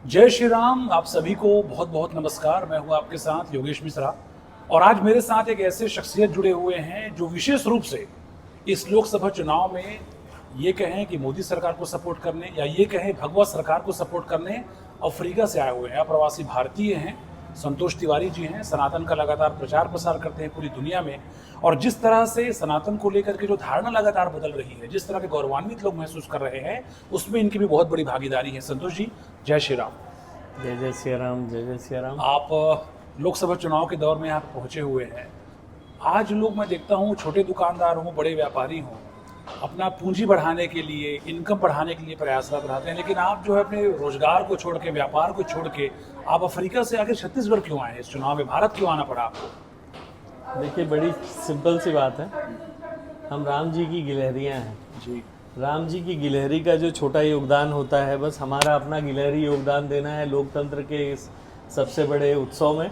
जय श्री राम। आप सभी को बहुत बहुत नमस्कार। मैं हूं आपके साथ योगेश मिश्रा और आज मेरे साथ एक ऐसे शख्सियत जुड़े हुए हैं जो विशेष रूप से इस लोकसभा चुनाव में ये कहें कि मोदी सरकार को सपोर्ट करने या ये कहें भगवा सरकार को सपोर्ट करने अफ्रीका से आए हुए हैं। अप्रवासी भारतीय हैं, संतोष तिवारी जी हैं। सनातन का लगातार प्रचार प्रसार करते हैं पूरी दुनिया में और जिस तरह से सनातन को लेकर के जो धारणा लगातार बदल रही है, जिस तरह के गौरवान्वित लोग महसूस कर रहे हैं, उसमें इनकी भी बहुत बड़ी भागीदारी है। संतोष जी, जय श्री राम। जय जय श्री राम, जय जय श्री राम। आप लोकसभा चुनाव के दौर में यहाँ पहुँचे हुए हैं। आज लोग, मैं देखता हूँ, छोटे दुकानदार हों, बड़े व्यापारी हों, अपना पूंजी बढ़ाने के लिए, इनकम बढ़ाने के लिए प्रयासरत रहते हैं, लेकिन आप जो है अपने रोजगार को छोड़ के, व्यापार को छोड़ के आप अफ्रीका से आकर छत्तीसगढ़ क्यों आए? इस चुनाव में भारत क्यों आना पड़ा आपको? देखिए, बड़ी सिंपल सी बात है। हम राम जी की गिलहरियाँ हैं जी। राम जी की गिलहरी का जो छोटा योगदान होता है, बस हमारा अपना गिलहरी योगदान देना है लोकतंत्र के इस सबसे बड़े उत्सव में।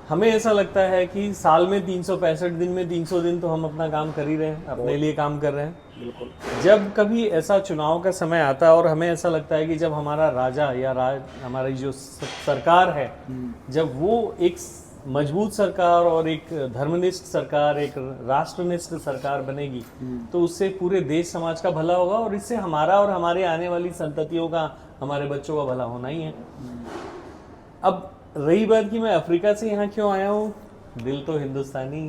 हमें ऐसा लगता है कि साल में 365 दिन में 300 दिन तो हम अपना काम कर ही रहे हैं, अपने लिए काम कर रहे हैं। बिल्कुल। जब कभी ऐसा चुनाव का समय आता है और हमें ऐसा लगता है कि जब हमारा राजा या हमारी जो सरकार है, जब वो एक मजबूत सरकार और एक धर्मनिष्ठ सरकार, एक राष्ट्रनिष्ठ सरकार बनेगी, तो उससे पूरे देश समाज का भला होगा और इससे हमारा और हमारे आने वाली संततियों का, हमारे बच्चों का भला होना ही है। अब रही बात कि मैं अफ्रीका से यहाँ क्यों आया हूँ, दिल तो हिंदुस्तानी ही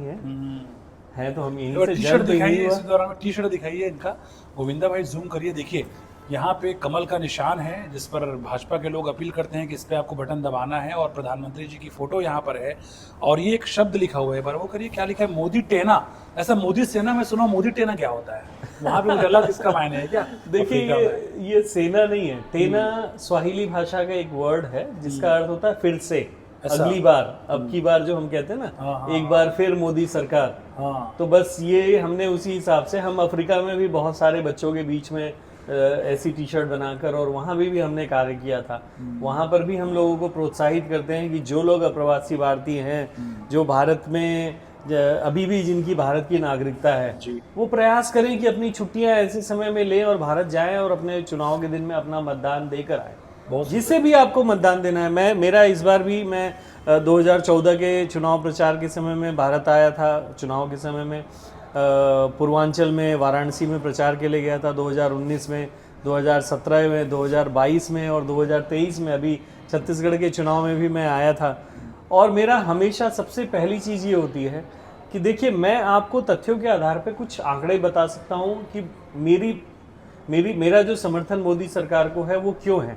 है तो हम यहीं से टी-शर्ट जन्म तो दिखाइए, यहीं इस हुआ। दौरान टी-शर्ट दिखाइए इनका। गोविंदा भाई जूम करिए, देखिए यहाँ पे कमल का निशान है जिस पर भाजपा के लोग अपील करते हैं कि इस पे आपको बटन दबाना है और प्रधानमंत्री जी की फोटो यहाँ पर है और ये एक शब्द लिखा हुआ है। पर वो करिए, क्या लिखा है? मोदी टेना। ऐसा मोदी सेना में सुना, मोदी टेना क्या होता है? वहाँ पे कुछ अलग इसका मायने है क्या? देखिए, अफ्रीका में? ये सेना नहीं है। टेना स्वाहिली भाषा का एक वर्ड है जिसका अर्थ होता है फिर से, ऐसा? अगली बार, अब की बार, जो हम कहते हैं हाँ, ना, हाँ, एक बार फिर मोदी सरकार। हाँ। तो बस ये हमने उसी हिसाब से, हम अफ्रीका में भी बहुत सारे बच्चों के बीच में ऐसी टी शर्ट बनाकर, और वहाँ भी हमने कार्य किया था। वहाँ पर भी हम लोगों को प्रोत्साहित करते हैं कि जो लोग अप्रवासी भारतीय हैं, जो भारत में अभी भी जिनकी भारत की नागरिकता है, जी। वो प्रयास करें कि अपनी छुट्टियां ऐसे समय में लें और भारत जाएं और अपने चुनाव के दिन में अपना मतदान देकर आए। जिसे भी आपको मतदान देना है। मेरा इस बार भी, मैं 2014 के चुनाव प्रचार के समय में भारत आया था। चुनाव के समय में पूर्वांचल में, वाराणसी में प्रचार के लिए गया था 2019 में, 2017 में, 2022 में और 2023 में। अभी छत्तीसगढ़ के चुनाव में भी मैं आया था। और मेरा हमेशा सबसे पहली चीज़ ये होती है कि देखिए, मैं आपको तथ्यों के आधार पे कुछ आंकड़े बता सकता हूँ कि मेरा जो समर्थन मोदी सरकार को है वो क्यों है,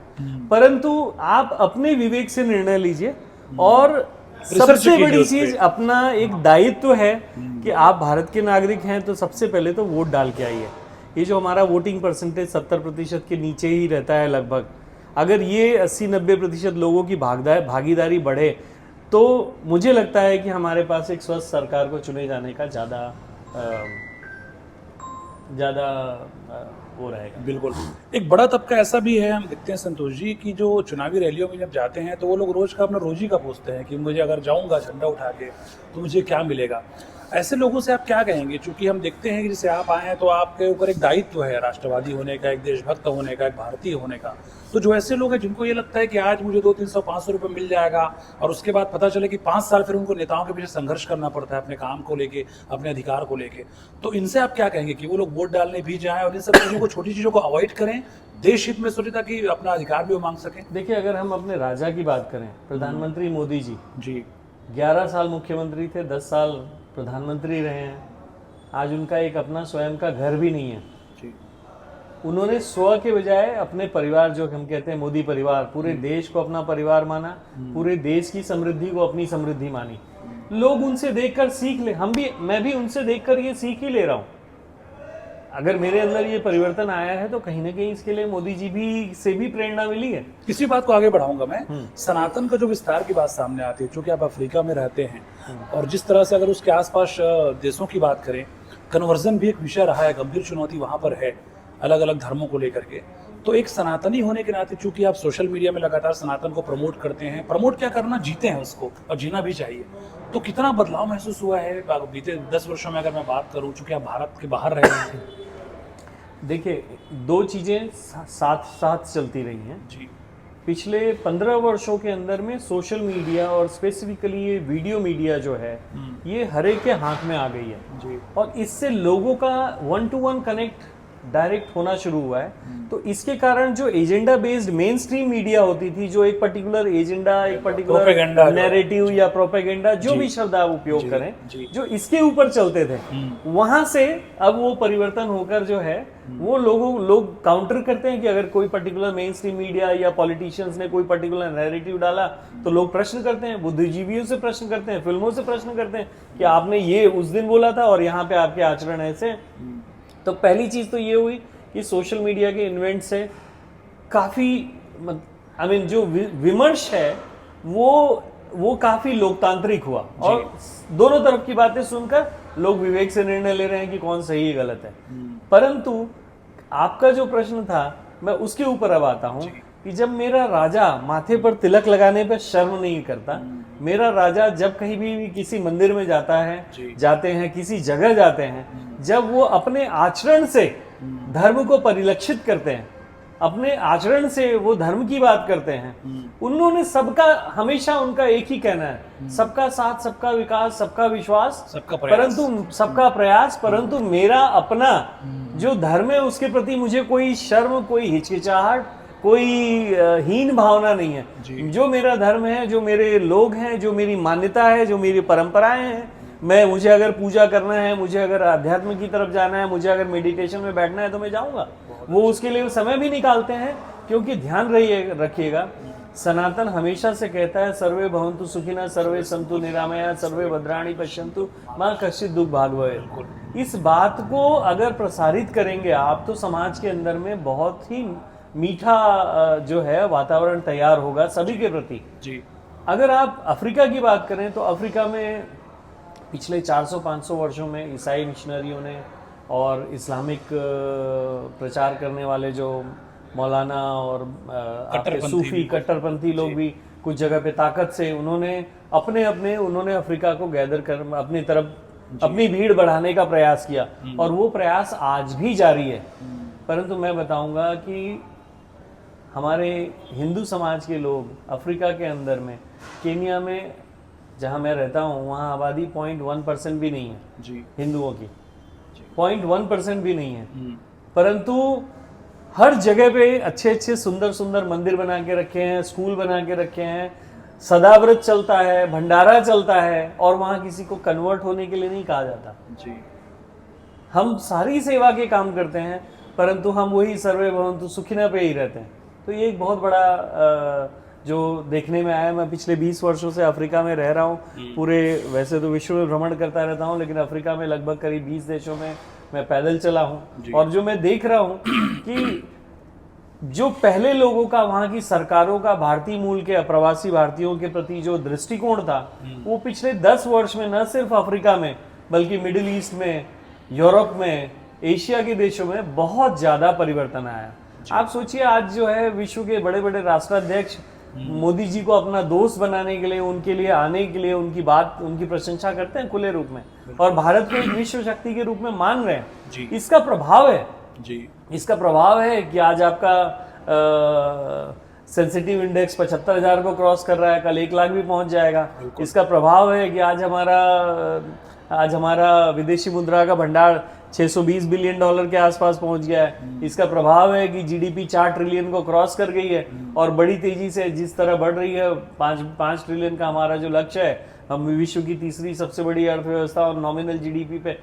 परंतु आप अपने विवेक से निर्णय लीजिए। और सबसे बड़ी चीज, अपना एक दायित्व है कि आप भारत के नागरिक हैं तो सबसे पहले तो वोट डाल के आइए। ये जो हमारा वोटिंग परसेंटेज 70% के नीचे ही रहता है लगभग, अगर ये 80-90% लोगों की भागीदारी बढ़े तो मुझे लगता है कि हमारे पास एक स्वस्थ सरकार को चुने जाने का ज़्यादा वो रहेगा। बिल्कुल। एक बड़ा तबका ऐसा भी है, हम देखते हैं संतोष जी, कि जो चुनावी रैलियों में जब जाते हैं तो वो लोग रोज का अपना रोजी का पूछते हैं कि मुझे अगर जाऊंगा झंडा उठा के तो मुझे क्या मिलेगा। ऐसे लोगों से आप क्या कहेंगे? क्योंकि हम देखते हैं कि जैसे आप आए हैं तो आपके ऊपर एक दायित्व है राष्ट्रवादी होने का, एक देशभक्त होने का, एक भारतीय होने का। तो जो ऐसे लोग हैं जिनको ये लगता है कि आज मुझे 200-300-500 रुपये मिल जाएगा और उसके बाद पता चले कि 5 साल फिर उनको नेताओं के पीछे संघर्ष करना पड़ता है अपने काम को लेके, अपने अधिकार को लेके, तो इनसे आप क्या कहेंगे कि वो लोग वोट डालने भी जाएं और इन सब चीज़ों को, छोटी चीज़ों को अवॉइड करें, देश हित में सोचे ताकि अपना अधिकार भी वो मांग सकें? देखिए, अगर हम अपने राजा की बात करें, प्रधानमंत्री मोदी जी 11 साल मुख्यमंत्री थे, 10 साल प्रधानमंत्री रहे हैं। आज उनका एक अपना स्वयं का घर भी नहीं है। जी। उन्होंने स्व के बजाय अपने परिवार, जो हम कहते हैं मोदी परिवार, पूरे देश को अपना परिवार माना, पूरे देश की समृद्धि को अपनी समृद्धि मानी। लोग उनसे देखकर सीख ले, मैं भी उनसे देखकर ये सीख ही ले रहा हूँ। अगर मेरे अंदर ये परिवर्तन आया है तो कहीं ना कहीं इसके लिए मोदी जी से भी प्रेरणा मिली है। इसी बात को आगे बढ़ाऊंगा मैं। सनातन का जो विस्तार की बात सामने आती है, क्योंकि आप अफ्रीका में रहते हैं और जिस तरह से अगर उसके आसपास देशों की बात करें, कन्वर्जन भी एक विषय रहा है, गंभीर चुनौती वहाँ पर है अलग अलग धर्मों को लेकर के। तो एक सनातनी होने के नाते, चूंकि आप सोशल मीडिया में लगातार सनातन को प्रमोट करते हैं, प्रमोट क्या करना, जीते हैं उसको और जीना भी चाहिए, तो कितना बदलाव महसूस हुआ है बीते 10 वर्षों में? अगर मैं बात करूं, चूंकि आप भारत के बाहर रहे हैं। देखिए, दो चीज़ें साथ साथ चलती रही हैं। जी। पिछले 15 वर्षों के अंदर में सोशल मीडिया और स्पेसिफिकली ये वीडियो मीडिया जो है ये हर एक के हाथ में आ गई है जी। और इससे लोगों का 1-to-1 कनेक्ट डायरेक्ट होना शुरू हुआ है। तो इसके कारण जो agenda based main stream media होती थी, जो एक पर्टिकुलर एजेंडा, एक Propaganda पर्टिकुलर जो- नैरेटिव या प्रोपेगेंडा, जो भी शब्द आप उपयोग करें, जो इसके ऊपर चलते थे, वहां से अब वो परिवर्तन होकर जो है वो लोग काउंटर करते हैं कि अगर कोई पर्टिकुलर मेन स्ट्रीम मीडिया या पॉलिटिशियंस ने कोई पर्टिकुलर नैरेटिव डाला तो लोग प्रश्न करते हैं, बुद्धिजीवियों से प्रश्न करते हैं, फिल्मों से प्रश्न करते हैं कि आपने ये उस दिन बोला था और यहाँ पे आपके आचरण ऐसे। तो पहली चीज तो ये हुई कि सोशल मीडिया के इन्वेंट से काफी जो विमर्श है वो काफी लोकतांत्रिक हुआ और दोनों तरफ की बातें सुनकर लोग विवेक से निर्णय ले रहे हैं कि कौन सही है गलत है। परंतु आपका जो प्रश्न था मैं उसके ऊपर अब आता हूं कि जब मेरा राजा माथे पर तिलक लगाने पर शर्म नहीं करता, मेरा राजा जब कहीं भी किसी मंदिर में जाते हैं, किसी जगह जाते हैं, जब वो अपने आचरण से धर्म को परिलक्षित करते हैं, अपने आचरण से वो धर्म की बात करते हैं, उन्होंने सबका हमेशा उनका एक ही कहना है, सबका साथ, सबका विकास, सबका विश्वास, सबका प्रयास। परंतु सबका प्रयास, परंतु मेरा अपना जो धर्म है उसके प्रति मुझे कोई शर्म, कोई हिचकिचाहट, कोई हीन भावना नहीं है। जो मेरा धर्म है, जो मेरे लोग हैं, जो मेरी मान्यता है, जो मेरी परंपराएं हैं, मुझे अगर पूजा करना है, मुझे अगर अध्यात्म की तरफ जाना है, मुझे अगर मेडिटेशन में बैठना है तो मैं जाऊंगा। वो उसके लिए समय भी निकालते हैं, क्योंकि ध्यान रखिएगा सनातन हमेशा से कहता है सर्वे भवन्तु सुखिनः, सर्वे सन्तु निरामया, सर्वे भद्राणि पश्यन्तु मां कश्चित् दुःख भाग् भवेत्। इस बात को अगर प्रसारित करेंगे आप तो समाज के अंदर में बहुत ही मीठा जो है वातावरण तैयार होगा सभी के प्रति जी। अगर आप अफ्रीका की बात करें तो अफ्रीका में पिछले 400-500 वर्षों में ईसाई मिशनरियों ने और इस्लामिक प्रचार करने वाले जो मौलाना और आपके सूफी कट्टरपंथी लोग भी कुछ जगह पे ताकत से उन्होंने अफ्रीका को गैदर कर अपनी तरफ अपनी भीड़ बढ़ाने का प्रयास किया और वो प्रयास आज भी जारी है। परंतु मैं बताऊंगा कि हमारे हिंदू समाज के लोग अफ्रीका के अंदर में, केनिया में जहां मैं रहता हूं वहां आबादी 0.1% भी नहीं है जी। हिंदुओं की 0.1% भी नहीं है, परंतु हर जगह पे अच्छे सुंदर मंदिर बना के रखे हैं, स्कूल बना के रखे हैं, सदाव्रत चलता है, भंडारा चलता है और वहां किसी को कन्वर्ट होने के लिए नहीं कहा जाता जी। हम सारी सेवा के काम करते हैं, परंतु हम वही सर्वे भवन्तु सुखिनः पे ही रहते हैं। तो ये एक बहुत बड़ा जो देखने में आया। मैं पिछले 20 वर्षों से अफ्रीका में रह रहा हूँ, पूरे वैसे तो विश्व में भ्रमण करता रहता हूँ, लेकिन अफ्रीका में लगभग करीब 20 देशों में मैं पैदल चला हूँ और जो मैं देख रहा हूँ कि जो पहले लोगों का, वहाँ की सरकारों का भारतीय मूल के अप्रवासी भारतीयों के प्रति जो दृष्टिकोण था वो पिछले 10 वर्ष में न सिर्फ अफ्रीका में बल्कि मिडिल ईस्ट में, यूरोप में, एशिया के देशों में बहुत ज्यादा परिवर्तन आया। आप सोचिए आज जो है विश्व के बड़े बड़े राष्ट्राध्यक्ष मोदी जी को अपना दोस्त बनाने के लिए, उनके लिए आने के लिए उनकी प्रशंसा करते हैं खुले रूप में और भारत को एक विश्व शक्ति के रूप में मान रहे हैं। इसका प्रभाव है जी। इसका प्रभाव है कि आज आपका सेंसिटिव इंडेक्स 75,000 को क्रॉस कर रहा है, कल 1 लाख भी पहुंच जाएगा। इसका प्रभाव है कि आज हमारा विदेशी मुद्रा का भंडार $620 बिलियन के आसपास पहुंच गया है। इसका प्रभाव है कि जीडीपी 4 ट्रिलियन को क्रॉस कर गई है और बड़ी तेजी से जिस तरह बढ़ रही है, 5 ट्रिलियन का हमारा जो लक्ष्य है, हम विश्व की तीसरी सबसे बड़ी अर्थव्यवस्था और नॉमिनल जीडीपी पे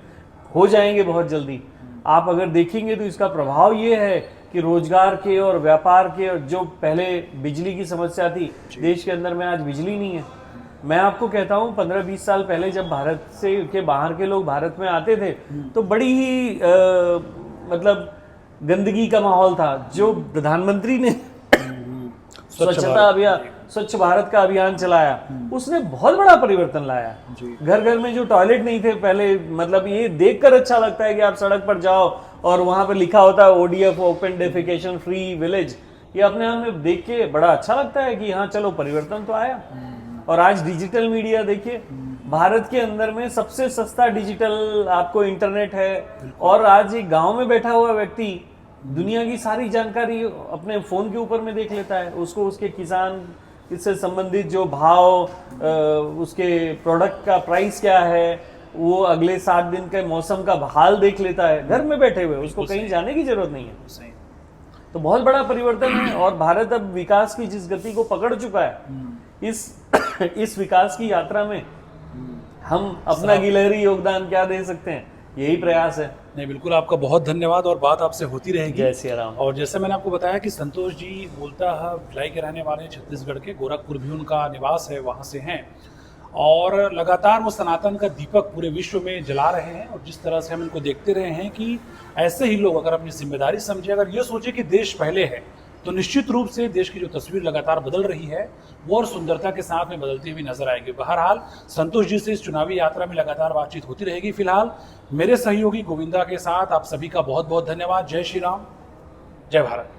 हो जाएंगे बहुत जल्दी। आप अगर देखेंगे तो इसका प्रभाव ये है कि रोजगार के और व्यापार के, और जो पहले बिजली की समस्या थी देश के अंदर में, आज बिजली नहीं है। मैं आपको कहता हूँ 15-20 साल पहले जब भारत से के बाहर के लोग भारत में आते थे तो बड़ी ही मतलब गंदगी का माहौल था। जो प्रधानमंत्री ने स्वच्छ भारत का अभियान चलाया, उसने बहुत बड़ा परिवर्तन लाया। घर घर में जो टॉयलेट नहीं थे पहले, मतलब ये देखकर अच्छा लगता है कि आप सड़क पर जाओ और वहां पर लिखा होता है ODF, open defecation free village. ये अपने आप में देख के बड़ा अच्छा लगता है कि हाँ चलो परिवर्तन तो आया। और आज डिजिटल मीडिया देखिए, भारत के अंदर में सबसे सस्ता डिजिटल आपको इंटरनेट है और आज एक गांव में बैठा हुआ व्यक्ति दुनिया की सारी जानकारी अपने फोन के ऊपर में देख लेता है। उसको उसके किसान इससे संबंधित जो भाव, उसके प्रोडक्ट का प्राइस क्या है, वो अगले 7 दिन के मौसम का हाल देख लेता है घर में बैठे हुए, उसको कहीं जाने की जरूरत नहीं है। सही। तो बहुत बड़ा परिवर्तन है और भारत अब विकास की जिस गति को पकड़ चुका है, इस विकास की यात्रा में हम अपना गिलहरी योगदान क्या दे सकते हैं, यही प्रयास है। नहीं, बिल्कुल आपका बहुत धन्यवाद और बात आपसे होती रहेगी। जय सिया राम। और जैसे मैंने आपको बताया कि संतोष जी मूलतः भिलाई के रहने वाले हैं, छत्तीसगढ़ के गोरखपुर भी उनका निवास है, वहाँ से हैं और लगातार वो सनातन का दीपक पूरे विश्व में जला रहे हैं। और जिस तरह से हम इनको देखते रहे हैं कि ऐसे ही लोग अगर अपनी जिम्मेदारी समझे, अगर ये सोचे कि देश पहले है, तो निश्चित रूप से देश की जो तस्वीर लगातार बदल रही है वो और सुंदरता के साथ में बदलती हुई नजर आएगी। बहरहाल संतोष जी से इस चुनावी यात्रा में लगातार बातचीत होती रहेगी। फिलहाल मेरे सहयोगी गोविंदा के साथ आप सभी का बहुत बहुत धन्यवाद। जय श्री राम, जय भारत।